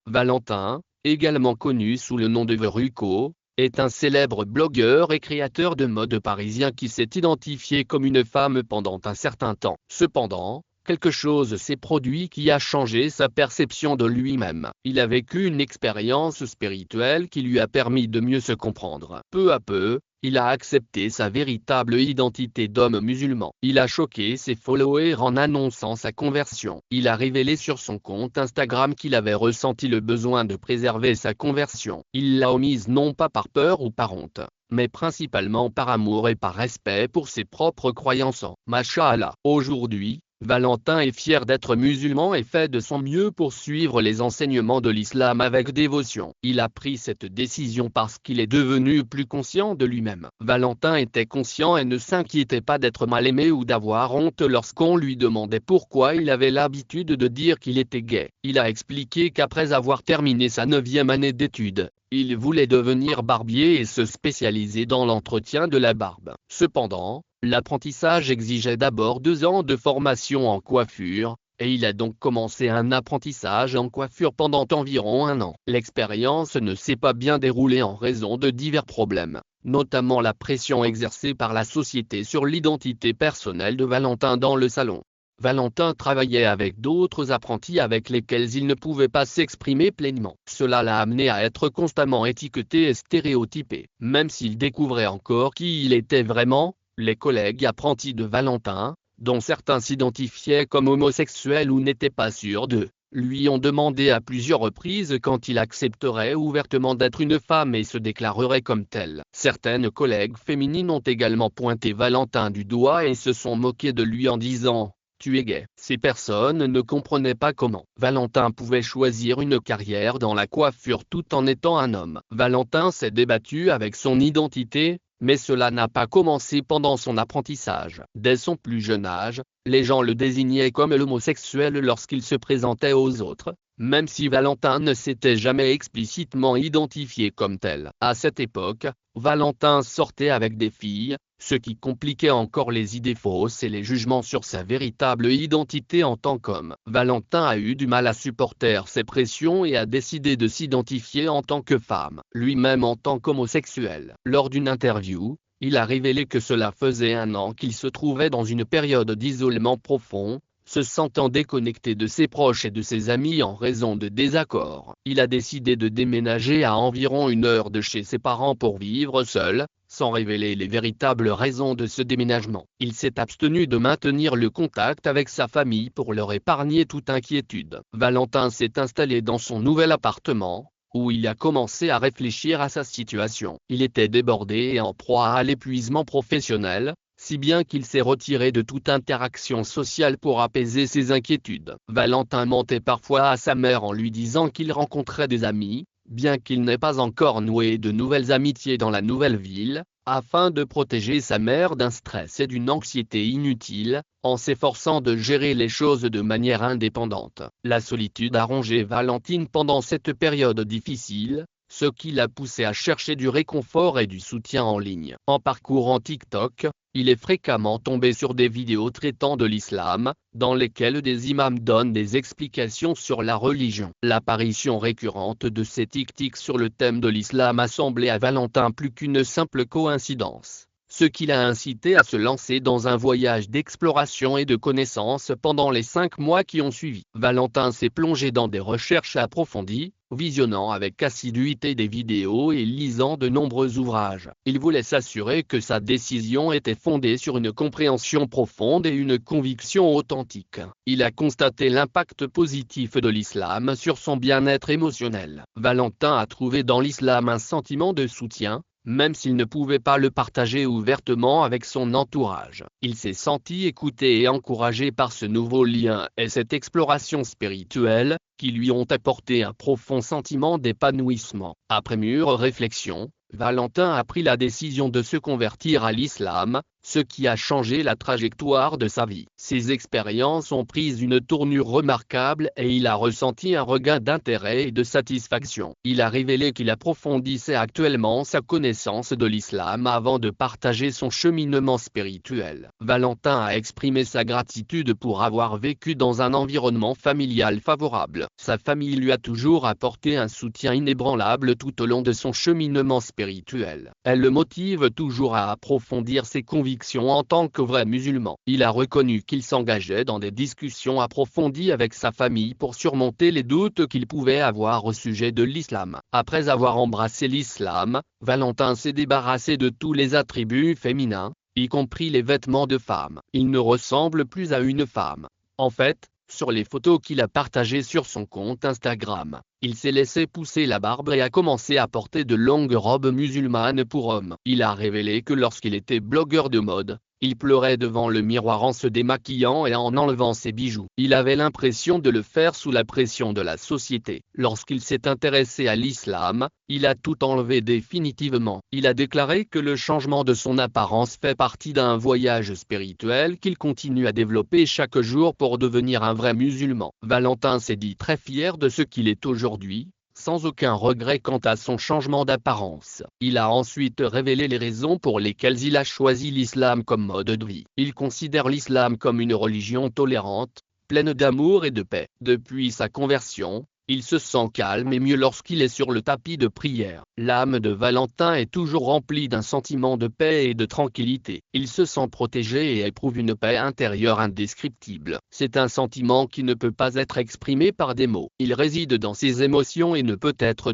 Valentin, également connu sous le nom de Veruco, est un célèbre blogueur et créateur de mode parisien qui s'est identifié comme une femme pendant un certain temps. Cependant, quelque chose s'est produit qui a changé sa perception de lui-même. Il a vécu une expérience spirituelle qui lui a permis de mieux se comprendre. Peu à peu, il a accepté sa véritable identité d'homme musulman. Il a choqué ses followers en annonçant sa conversion. Il a révélé sur son compte Instagram qu'il avait ressenti le besoin de préserver sa conversion. Il l'a omise non pas par peur ou par honte, mais principalement par amour et par respect pour ses propres croyances en Masha'Allah. Aujourd'hui, Valentin est fier d'être musulman et fait de son mieux pour suivre les enseignements de l'islam avec dévotion. Il a pris cette décision parce qu'il est devenu plus conscient de lui-même. Valentin était conscient et ne s'inquiétait pas d'être mal aimé ou d'avoir honte lorsqu'on lui demandait pourquoi il avait l'habitude de dire qu'il était gay. Il a expliqué qu'après avoir terminé sa 9e année d'études, il voulait devenir barbier et se spécialiser dans l'entretien de la barbe. Cependant, l'apprentissage exigeait d'abord 2 ans de formation en coiffure, et il a donc commencé un apprentissage en coiffure pendant environ 1 an. L'expérience ne s'est pas bien déroulée en raison de divers problèmes, notamment la pression exercée par la société sur l'identité personnelle de Valentin dans le salon. Valentin travaillait avec d'autres apprentis avec lesquels il ne pouvait pas s'exprimer pleinement. Cela l'a amené à être constamment étiqueté et stéréotypé. Même s'il découvrait encore qui il était vraiment, les collègues apprentis de Valentin, dont certains s'identifiaient comme homosexuels ou n'étaient pas sûrs d'eux, lui ont demandé à plusieurs reprises quand il accepterait ouvertement d'être une femme et se déclarerait comme tel. Certaines collègues féminines ont également pointé Valentin du doigt et se sont moquées de lui en disant: tu es gay. Ces personnes ne comprenaient pas comment Valentin pouvait choisir une carrière dans la coiffure tout en étant un homme. Valentin s'est débattu avec son identité, mais cela n'a pas commencé pendant son apprentissage. Dès son plus jeune âge, les gens le désignaient comme l'homosexuel lorsqu'il se présentait aux autres, même si Valentin ne s'était jamais explicitement identifié comme tel. À cette époque, Valentin sortait avec des filles, ce qui compliquait encore les idées fausses et les jugements sur sa véritable identité en tant qu'homme. Valentin a eu du mal à supporter ces pressions et a décidé de s'identifier en tant que femme, lui-même en tant qu'homosexuel. Lors d'une interview, il a révélé que cela faisait 1 an qu'il se trouvait dans une période d'isolement profond, se sentant déconnecté de ses proches et de ses amis en raison de désaccords. Il a décidé de déménager à environ 1 heure de chez ses parents pour vivre seul, sans révéler les véritables raisons de ce déménagement. Il s'est abstenu de maintenir le contact avec sa famille pour leur épargner toute inquiétude. Valentin s'est installé dans son nouvel appartement, où il a commencé à réfléchir à sa situation. Il était débordé et en proie à l'épuisement professionnel, si bien qu'il s'est retiré de toute interaction sociale pour apaiser ses inquiétudes. Valentin mentait parfois à sa mère en lui disant qu'il rencontrait des amis, bien qu'il n'ait pas encore noué de nouvelles amitiés dans la nouvelle ville, afin de protéger sa mère d'un stress et d'une anxiété inutiles, en s'efforçant de gérer les choses de manière indépendante. La solitude a rongé Valentine pendant cette période difficile, ce qui l'a poussé à chercher du réconfort et du soutien en ligne. En parcourant TikTok, il est fréquemment tombé sur des vidéos traitant de l'islam, dans lesquelles des imams donnent des explications sur la religion. L'apparition récurrente de ces TikToks sur le thème de l'islam a semblé à Valentin plus qu'une simple coïncidence, ce qui l'a incité à se lancer dans un voyage d'exploration et de connaissance pendant les 5 mois qui ont suivi. Valentin s'est plongé dans des recherches approfondies, visionnant avec assiduité des vidéos et lisant de nombreux ouvrages. Il voulait s'assurer que sa décision était fondée sur une compréhension profonde et une conviction authentique. Il a constaté l'impact positif de l'islam sur son bien-être émotionnel. Valentin a trouvé dans l'islam un sentiment de soutien, même s'il ne pouvait pas le partager ouvertement avec son entourage. Il s'est senti écouté et encouragé par ce nouveau lien et cette exploration spirituelle, qui lui ont apporté un profond sentiment d'épanouissement. Après mûre réflexion, Valentin a pris la décision de se convertir à l'islam, ce qui a changé la trajectoire de sa vie. Ses expériences ont pris une tournure remarquable et il a ressenti un regain d'intérêt et de satisfaction. Il a révélé qu'il approfondissait actuellement sa connaissance de l'islam avant de partager son cheminement spirituel. Valentin a exprimé sa gratitude pour avoir vécu dans un environnement familial favorable. Sa famille lui a toujours apporté un soutien inébranlable tout au long de son cheminement spirituel. Elle le motive toujours à approfondir ses convictions en tant que vrai musulman. Il a reconnu qu'il s'engageait dans des discussions approfondies avec sa famille pour surmonter les doutes qu'il pouvait avoir au sujet de l'islam. Après avoir embrassé l'islam, Valentin s'est débarrassé de tous les attributs féminins, y compris les vêtements de femme. Il ne ressemble plus à une femme. En fait, sur les photos qu'il a partagées sur son compte Instagram, il s'est laissé pousser la barbe et a commencé à porter de longues robes musulmanes pour hommes. Il a révélé que lorsqu'il était blogueur de mode, il pleurait devant le miroir en se démaquillant et en enlevant ses bijoux. Il avait l'impression de le faire sous la pression de la société. Lorsqu'il s'est intéressé à l'islam, il a tout enlevé définitivement. Il a déclaré que le changement de son apparence fait partie d'un voyage spirituel qu'il continue à développer chaque jour pour devenir un vrai musulman. Valentin s'est dit très fier de ce qu'il est aujourd'hui, sans aucun regret quant à son changement d'apparence. Il a ensuite révélé les raisons pour lesquelles il a choisi l'islam comme mode de vie. Il considère l'islam comme une religion tolérante, pleine d'amour et de paix. Depuis sa conversion, il se sent calme et mieux lorsqu'il est sur le tapis de prière. L'âme de Valentin est toujours remplie d'un sentiment de paix et de tranquillité. Il se sent protégé et éprouve une paix intérieure indescriptible. C'est un sentiment qui ne peut pas être exprimé par des mots. Il réside dans ses émotions et ne peut être